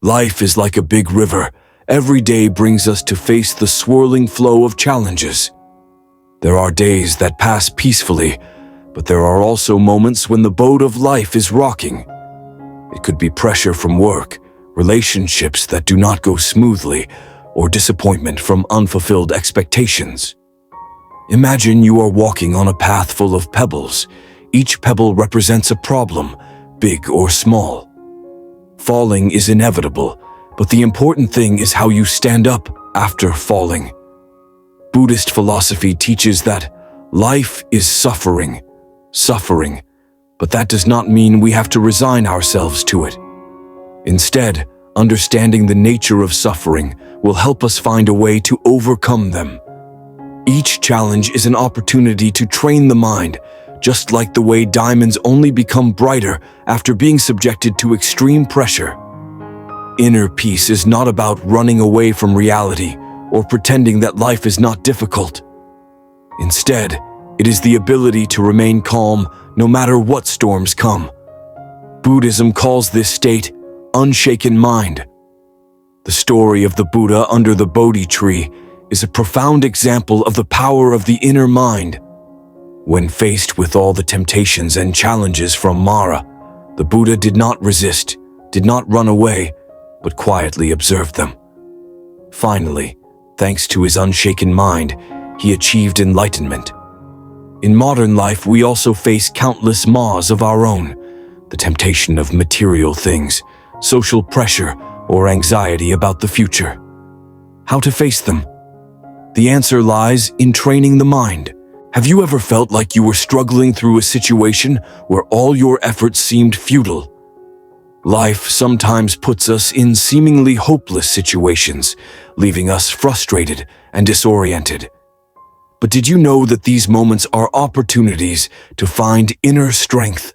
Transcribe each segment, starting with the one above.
Life is like a big river. Every day brings us to face the swirling flow of challenges. There are days that pass peacefully, but there are also moments when the boat of life is rocking. It could be pressure from work, relationships that do not go smoothly, or disappointment from unfulfilled expectations. Imagine you are walking on a path full of pebbles. Each pebble represents a problem, big or small. Falling is inevitable, but the important thing is how you stand up after falling. Buddhist philosophy teaches that life is suffering, but that does not mean we have to resign ourselves to it. Instead, understanding the nature of suffering will help us find a way to overcome them. Each challenge is an opportunity to train the mind, just like the way diamonds only become brighter after being subjected to extreme pressure. Inner peace is not about running away from reality or pretending that life is not difficult. Instead, it is the ability to remain calm no matter what storms come. Buddhism calls this state unshaken mind. The story of the Buddha under the Bodhi tree is a profound example of the power of the inner mind. When faced with all the temptations and challenges from Mara, the Buddha did not resist, did not run away, but quietly observed them. Finally, thanks to his unshaken mind, he achieved enlightenment. In modern life, we also face countless ma's of our own, the temptation of material things, social pressure, or anxiety about the future. How to face them? The answer lies in training the mind. Have you ever felt like you were struggling through a situation where all your efforts seemed futile? Life sometimes puts us in seemingly hopeless situations, leaving us frustrated and disoriented. But did you know that these moments are opportunities to find inner strength?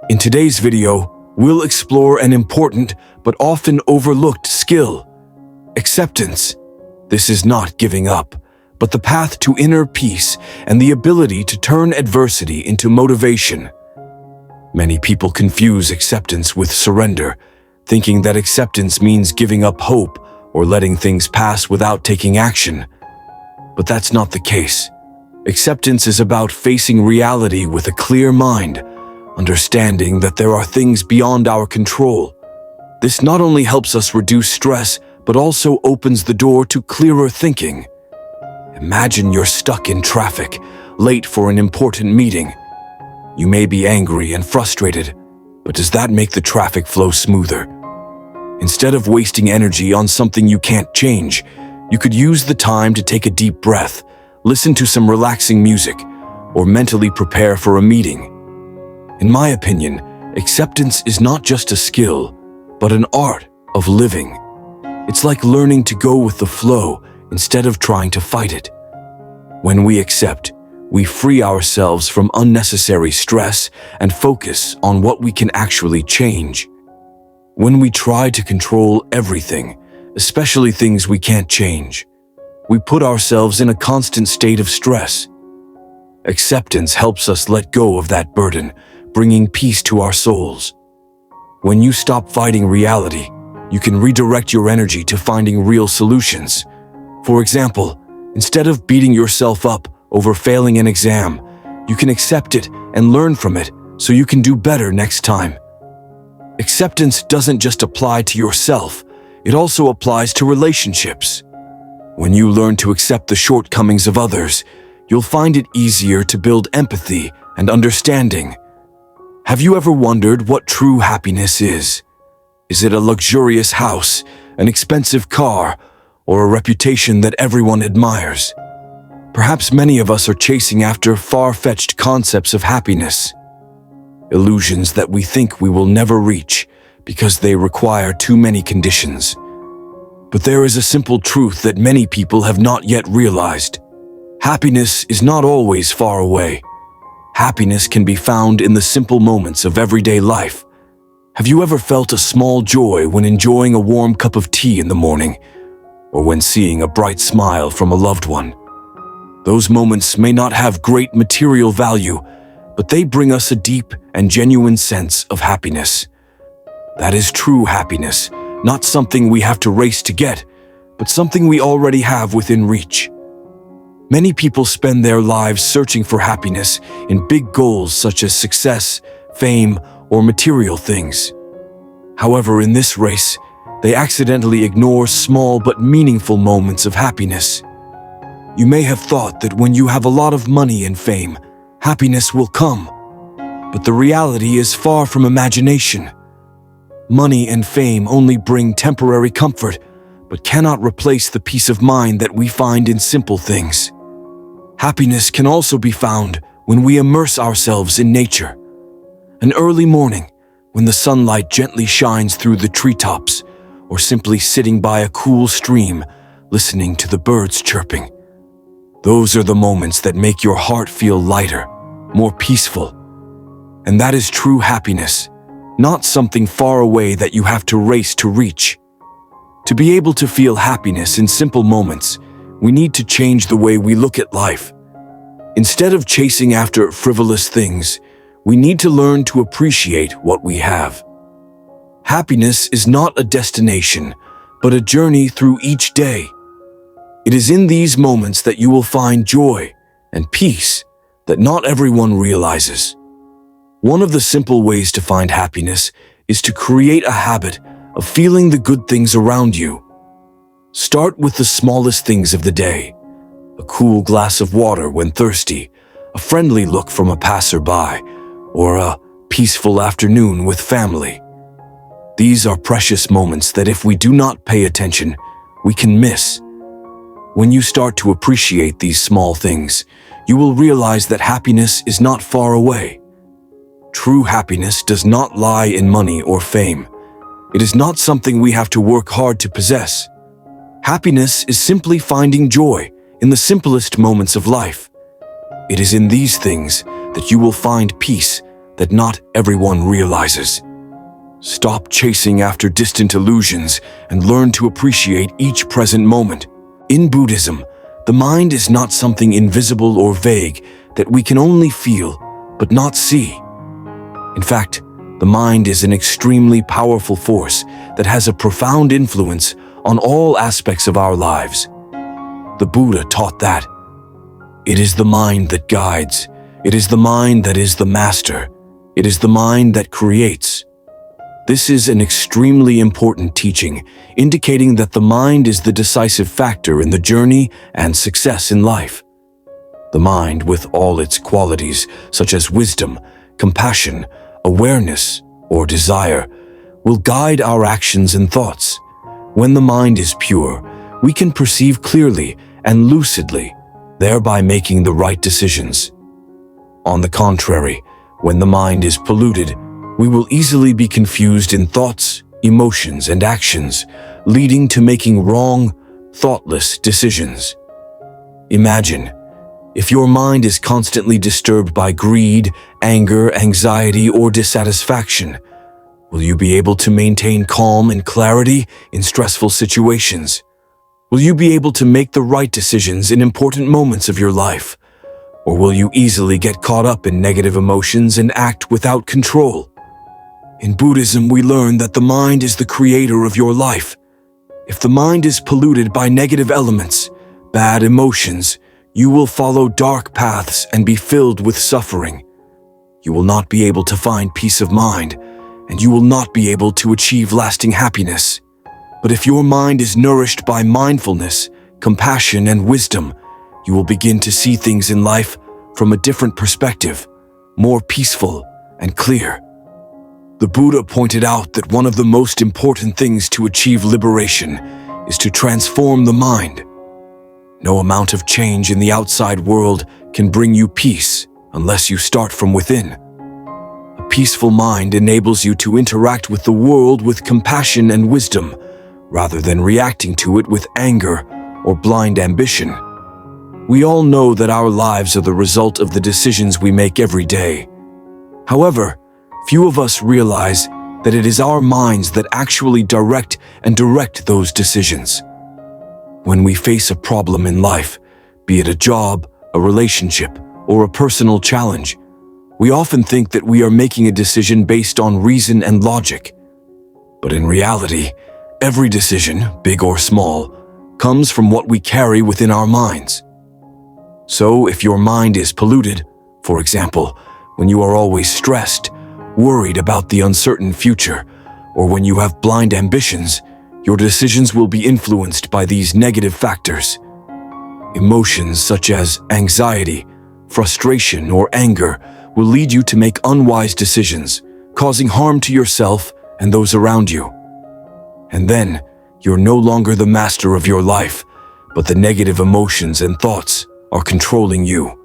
In today's video, we'll explore an important but often overlooked skill: acceptance. This is not giving up, but the path to inner peace and the ability to turn adversity into motivation. Many people confuse acceptance with surrender, thinking that acceptance means giving up hope or letting things pass without taking action. But that's not the case. Acceptance is about facing reality with a clear mind, understanding that there are things beyond our control. This not only helps us reduce stress, but also opens the door to clearer thinking. Imagine you're stuck in traffic, late for an important meeting. You may be angry and frustrated, but does that make the traffic flow smoother? Instead of wasting energy on something you can't change, you could use the time to take a deep breath, listen to some relaxing music, or mentally prepare for a meeting. In my opinion, acceptance is not just a skill, but an art of living. It's like learning to go with the flow instead of trying to fight it. When we accept, we free ourselves from unnecessary stress and focus on what we can actually change. When we try to control everything, especially things we can't change, we put ourselves in a constant state of stress. Acceptance helps us let go of that burden, bringing peace to our souls. When you stop fighting reality, you can redirect your energy to finding real solutions. For example, instead of beating yourself up over failing an exam, you can accept it and learn from it so you can do better next time. Acceptance doesn't just apply to yourself, it also applies to relationships. When you learn to accept the shortcomings of others, you'll find it easier to build empathy and understanding. Have you ever wondered what true happiness is? Is it a luxurious house, an expensive car, or a reputation that everyone admires? Perhaps many of us are chasing after far-fetched concepts of happiness, illusions that we think we will never reach because they require too many conditions. But there is a simple truth that many people have not yet realized. Happiness is not always far away. Happiness can be found in the simple moments of everyday life. Have you ever felt a small joy when enjoying a warm cup of tea in the morning, or when seeing a bright smile from a loved one? Those moments may not have great material value, but they bring us a deep and genuine sense of happiness. That is true happiness, not something we have to race to get, but something we already have within reach. Many people spend their lives searching for happiness in big goals such as success, fame, or material things. However, in this race, they accidentally ignore small but meaningful moments of happiness. You may have thought that when you have a lot of money and fame, happiness will come. But the reality is far from imagination. Money and fame only bring temporary comfort, but cannot replace the peace of mind that we find in simple things. Happiness can also be found when we immerse ourselves in nature. An early morning, when the sunlight gently shines through the treetops, or simply sitting by a cool stream, listening to the birds chirping. Those are the moments that make your heart feel lighter, more peaceful. And that is true happiness, not something far away that you have to race to reach. To be able to feel happiness in simple moments, we need to change the way we look at life. Instead of chasing after frivolous things, we need to learn to appreciate what we have. Happiness is not a destination, but a journey through each day. It is in these moments that you will find joy and peace that not everyone realizes. One of the simple ways to find happiness is to create a habit of feeling the good things around you. Start with the smallest things of the day: a cool glass of water when thirsty, a friendly look from a passerby, or a peaceful afternoon with family. These are precious moments that if we do not pay attention, we can miss. When you start to appreciate these small things, you will realize that happiness is not far away. True happiness does not lie in money or fame. It is not something we have to work hard to possess. Happiness is simply finding joy in the simplest moments of life. It is in these things that you will find peace that not everyone realizes. Stop chasing after distant illusions and learn to appreciate each present moment. In Buddhism, the mind is not something invisible or vague that we can only feel but not see. In fact, the mind is an extremely powerful force that has a profound influence on all aspects of our lives. The Buddha taught that it is the mind that guides, it is the mind that is the master, it is the mind that creates. This is an extremely important teaching, indicating that the mind is the decisive factor in the journey and success in life. The mind, with all its qualities such as wisdom, compassion, awareness, or desire, will guide our actions and thoughts. When the mind is pure, we can perceive clearly and lucidly, thereby making the right decisions. On the contrary, when the mind is polluted, we will easily be confused in thoughts, emotions, and actions, leading to making wrong, thoughtless decisions. Imagine, if your mind is constantly disturbed by greed, anger, anxiety, or dissatisfaction, will you be able to maintain calm and clarity in stressful situations? Will you be able to make the right decisions in important moments of your life? Or will you easily get caught up in negative emotions and act without control? In Buddhism, we learn that the mind is the creator of your life. If the mind is polluted by negative elements, bad emotions, you will follow dark paths and be filled with suffering. You will not be able to find peace of mind, and you will not be able to achieve lasting happiness. But if your mind is nourished by mindfulness, compassion, and wisdom, you will begin to see things in life from a different perspective, more peaceful and clear. The Buddha pointed out that one of the most important things to achieve liberation is to transform the mind. No amount of change in the outside world can bring you peace unless you start from within. A peaceful mind enables you to interact with the world with compassion and wisdom, rather than reacting to it with anger or blind ambition. We all know that our lives are the result of the decisions we make every day. However, few of us realize that it is our minds that actually direct those decisions. When we face a problem in life, be it a job, a relationship, or a personal challenge, we often think that we are making a decision based on reason and logic. But in reality, every decision, big or small, comes from what we carry within our minds. So if your mind is polluted, for example, when you are always stressed, worried about the uncertain future, or when you have blind ambitions, your decisions will be influenced by these negative factors. Emotions such as anxiety, frustration, or anger will lead you to make unwise decisions, causing harm to yourself and those around you. And then, you're no longer the master of your life, but the negative emotions and thoughts are controlling you.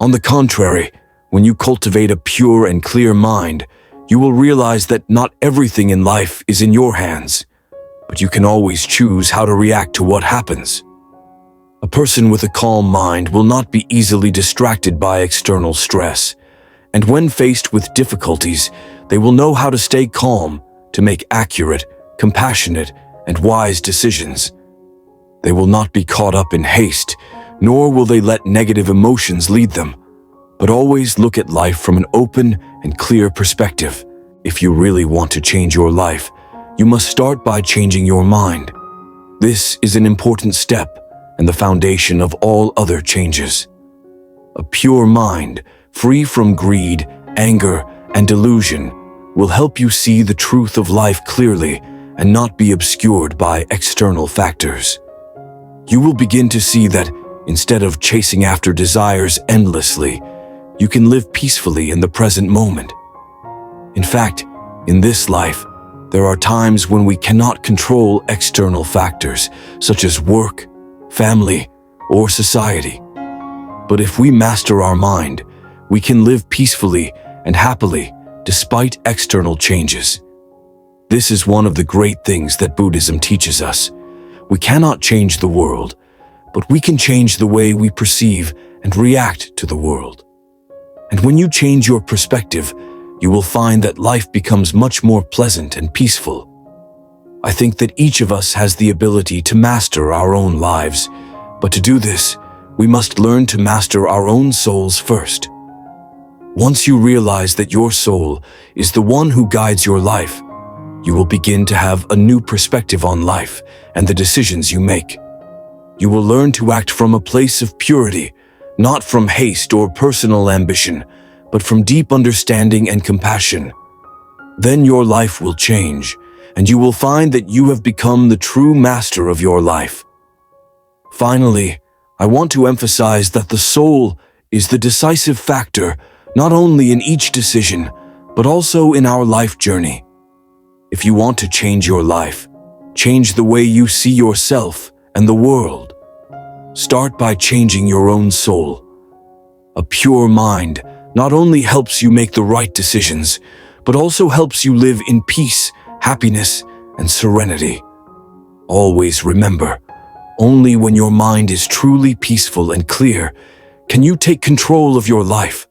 On the contrary, when you cultivate a pure and clear mind, you will realize that not everything in life is in your hands, but you can always choose how to react to what happens. A person with a calm mind will not be easily distracted by external stress, and when faced with difficulties, they will know how to stay calm to make accurate, compassionate, and wise decisions. They will not be caught up in haste, nor will they let negative emotions lead them, but always look at life from an open and clear perspective. If you really want to change your life, you must start by changing your mind. This is an important step and the foundation of all other changes. A pure mind, free from greed, anger, and delusion, will help you see the truth of life clearly and not be obscured by external factors. You will begin to see that instead of chasing after desires endlessly, you can live peacefully in the present moment. In fact, in this life, there are times when we cannot control external factors, such as work, family, or society. But if we master our mind, we can live peacefully and happily despite external changes. This is one of the great things that Buddhism teaches us. We cannot change the world, but we can change the way we perceive and react to the world. And when you change your perspective, you will find that life becomes much more pleasant and peaceful. I think that each of us has the ability to master our own lives, but to do this, we must learn to master our own souls first. Once you realize that your soul is the one who guides your life, you will begin to have a new perspective on life and the decisions you make. You will learn to act from a place of purity, not from haste or personal ambition, but from deep understanding and compassion. Then your life will change, and you will find that you have become the true master of your life. Finally, I want to emphasize that the soul is the decisive factor not only in each decision, but also in our life journey. If you want to change your life, change the way you see yourself and the world. Start by changing your own soul. A pure mind not only helps you make the right decisions, but also helps you live in peace, happiness, and serenity. Always remember, only when your mind is truly peaceful and clear can you take control of your life.